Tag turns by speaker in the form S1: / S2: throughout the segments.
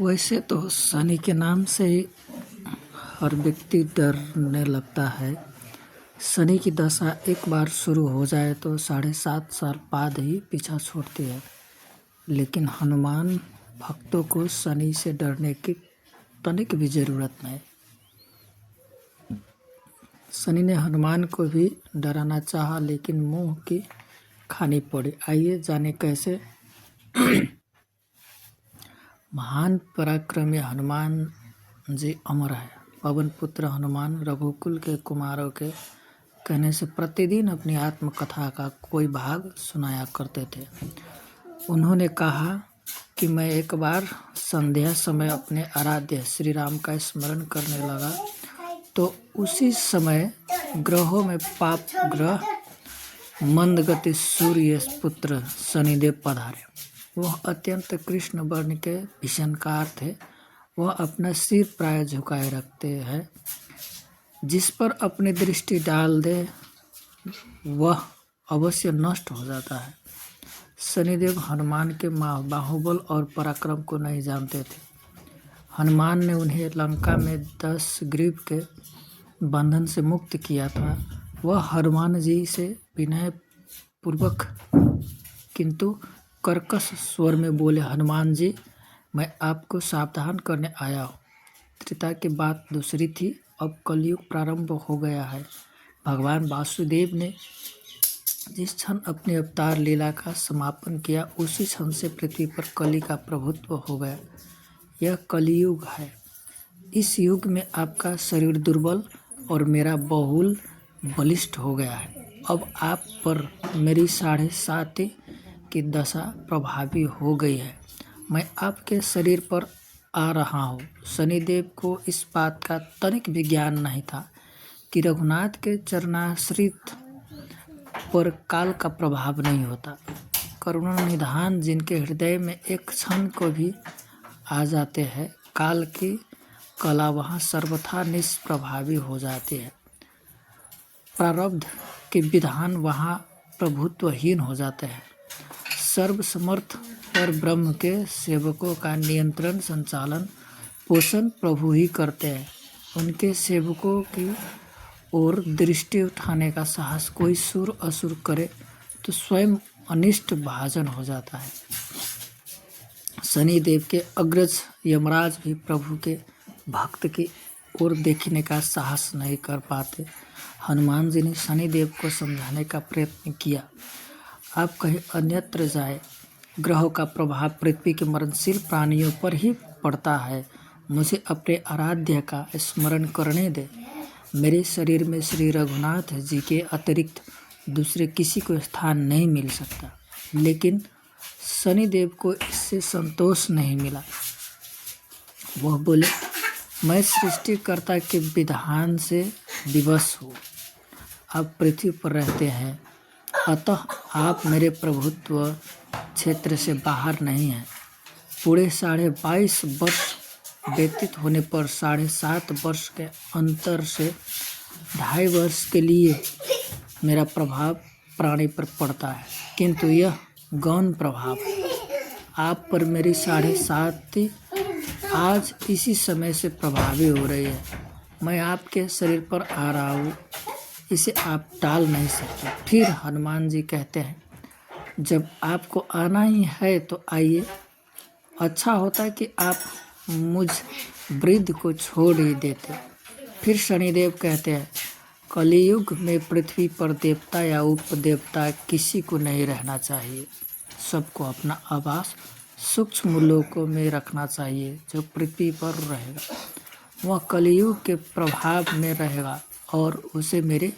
S1: वैसे तो शनि के नाम से ही हर व्यक्ति डरने लगता है। शनि की दशा एक बार शुरू हो जाए तो 7.5 साल बाद ही पीछा छोड़ती है। लेकिन हनुमान भक्तों को शनि से डरने की तनिक भी ज़रूरत नहीं। शनि ने हनुमान को भी डराना चाहा, लेकिन मुंह की खानी पड़ी। आइए जाने कैसे। महान पराक्रमी हनुमान जी अमर है। पवन पुत्र हनुमान रघुकुल के कुमारों के कहने से प्रतिदिन अपनी आत्मकथा का कोई भाग सुनाया करते थे। उन्होंने कहा कि मैं एक बार संध्या समय अपने आराध्य श्री राम का स्मरण करने लगा तो उसी समय ग्रहों में पाप ग्रह मंदगति सूर्य पुत्र शनिदेव पधारे। वह अत्यंत कृष्ण वर्ण के भीषणकार थे। वह अपना सिर प्राय झुकाए रखते हैं। जिस पर अपनी दृष्टि डाल दे वह अवश्य नष्ट हो जाता है। शनिदेव हनुमान के बाहुबल और पराक्रम को नहीं जानते थे। हनुमान ने उन्हें लंका में 10 ग्रीव के बंधन से मुक्त किया था। वह हनुमान जी से विनय पूर्वक किंतु कर्कश स्वर में बोले, हनुमान जी, मैं आपको सावधान करने आया हूँ। त्रेता की बात दूसरी थी, अब कलयुग प्रारंभ हो गया है। भगवान वासुदेव ने जिस क्षण अपने अवतार लीला का समापन किया उसी क्षण से पृथ्वी पर कली का प्रभुत्व हो गया। यह कलियुग है। इस युग में आपका शरीर दुर्बल और मेरा बहुल बलिष्ठ हो गया है। अब आप पर मेरी 7.5 की दशा प्रभावी हो गई है। मैं आपके शरीर पर आ रहा हूँ। शनिदेव को इस बात का तनिक भी ज्ञान नहीं था कि रघुनाथ के चरणाश्रित पर काल का प्रभाव नहीं होता। करुणा निधान जिनके हृदय में एक क्षण को भी आ जाते हैं, काल की कला वहाँ सर्वथा निष्प्रभावी हो जाती है। प्रारब्ध के विधान वहाँ प्रभुत्वहीन हो जाते हैं। सर्वसमर्थ पर ब्रह्म के सेवकों का नियंत्रण, संचालन, पोषण प्रभु ही करते हैं। उनके सेवकों की ओर दृष्टि उठाने का साहस कोई सुर असुर करे तो स्वयं अनिष्ट भाजन हो जाता है। शनिदेव के अग्रज यमराज भी प्रभु के भक्त की ओर देखने का साहस नहीं कर पाते। हनुमान जी ने शनिदेव को समझाने का प्रयत्न किया, आप कहीं अन्यत्र जाए। ग्रहों का प्रभाव पृथ्वी के मरणशील प्राणियों पर ही पड़ता है। मुझे अपने आराध्य का स्मरण करने दे। मेरे शरीर में श्री रघुनाथ जी के अतिरिक्त दूसरे किसी को स्थान नहीं मिल सकता। लेकिन शनिदेव को इससे संतोष नहीं मिला। वह बोले, मैं सृष्टिकर्ता के विधान से विवश हूँ। आप पृथ्वी पर रहते हैं, अतः आप मेरे प्रभुत्व क्षेत्र से बाहर नहीं हैं। पूरे 22.5 वर्ष व्यतीत होने पर 7.5 वर्ष के अंतर से 2.5 वर्ष के लिए मेरा प्रभाव प्राणी पर पड़ता है, किंतु यह गौण प्रभाव आप पर मेरी 7.5 आज इसी समय से प्रभावी हो रही है। मैं आपके शरीर पर आ रहा हूँ, इसे आप टाल नहीं सकते। फिर हनुमान जी कहते हैं, जब आपको आना ही है तो आइए। अच्छा होता कि आप मुझ वृद्ध को छोड़ ही देते। फिर शनिदेव कहते हैं, कलियुग में पृथ्वी पर देवता या उपदेवता किसी को नहीं रहना चाहिए। सबको अपना आवास सूक्ष्म लोकों में रखना चाहिए। जो पृथ्वी पर रहेगा वह कलियुग के प्रभाव में रहेगा और उसे मेरी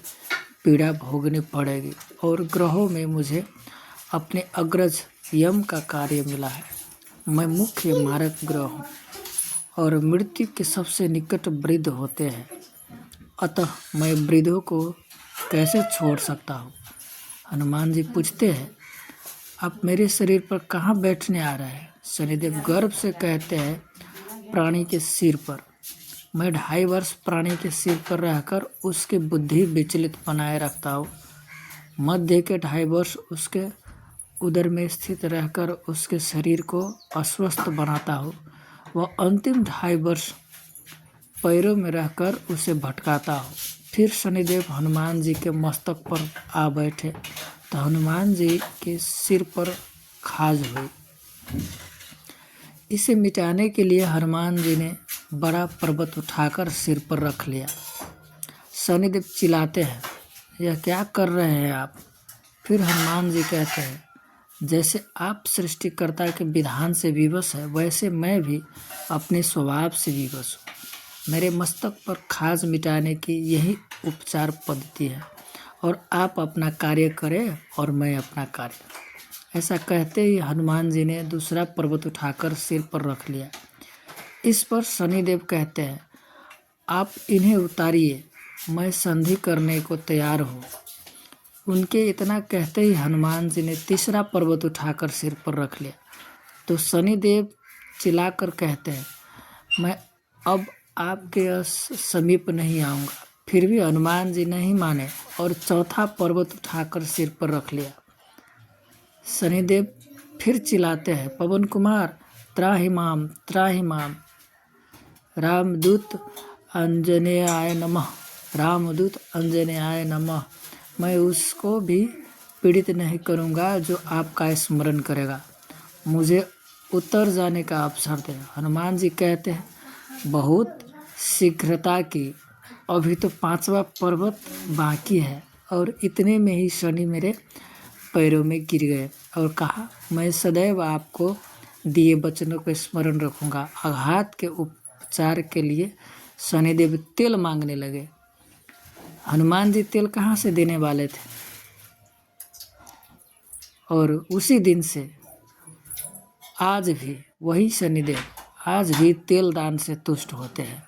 S1: पीड़ा भोगनी पड़ेगी। और ग्रहों में मुझे अपने अग्रज यम का कार्य मिला है। मैं मुख्य मारक ग्रह हूँ और मृत्यु के सबसे निकट वृद्ध होते हैं। अतः मैं वृद्धों को कैसे छोड़ सकता हूँ। हनुमान जी पूछते हैं, आप मेरे शरीर पर कहाँ बैठने आ रहे हैं। शनिदेव गर्व से कहते हैं, प्राणी के सिर पर। मैं 2.5 वर्ष प्राणी के सिर पर रहकर उसकी बुद्धि विचलित बनाए रखता हूँ। मध्य के 2.5 वर्ष उसके उदर में स्थित रहकर उसके शरीर को अस्वस्थ बनाता हूँ वह अंतिम 2.5 वर्ष पैरों में रहकर उसे भटकाता हो। फिर शनिदेव हनुमान जी के मस्तक पर आ बैठे तो हनुमान जी के सिर पर खाज हुई। इसे मिटाने के लिए हनुमान जी ने बड़ा पर्वत उठाकर सिर पर रख लिया। शनिदेव चिल्लाते हैं, यह क्या कर रहे हैं आप? फिर हनुमान जी कहते हैं, जैसे आप सृष्टिकर्ता के विधान से विवश है, वैसे मैं भी अपने स्वभाव से विवश हूँ। मेरे मस्तक पर खाज मिटाने की यही उपचार पद्धति है और आप अपना कार्य करें और मैं अपना कार्य। ऐसा कहते ही हनुमान जी ने दूसरा पर्वत उठाकर सिर पर रख लिया। इस पर शनिदेव कहते हैं, आप इन्हें उतारिए, मैं संधि करने को तैयार हूँ। उनके इतना कहते ही हनुमान जी ने तीसरा पर्वत उठाकर सिर पर रख लिया तो शनिदेव चिल्लाकर कहते हैं, मैं अब आपके समीप नहीं आऊँगा। फिर भी हनुमान जी नहीं माने और चौथा पर्वत उठाकर सिर पर रख लिया। शनिदेव फिर चिल्लाते हैं, पवन कुमार त्राहि माम। रामदूत अंजनेयाय नमः। रामदूत अंजनेयाय नमः। मैं उसको भी पीड़ित नहीं करूँगा जो आपका स्मरण करेगा। मुझे उतर जाने का अवसर दें। हनुमान जी कहते हैं, बहुत शीघ्रता की, अभी तो 5वां पर्वत बाकी है। और इतने में ही शनि मेरे पैरों में गिर गए और कहा, मैं सदैव आपको दिए वचनों को स्मरण रखूँगा। आघात के उपचार के लिए शनिदेव तेल मांगने लगे। हनुमान जी तेल कहाँ से देने वाले थे? और उसी दिन से आज भी वही शनिदेव आज भी तेल दान से तुष्ट होते हैं।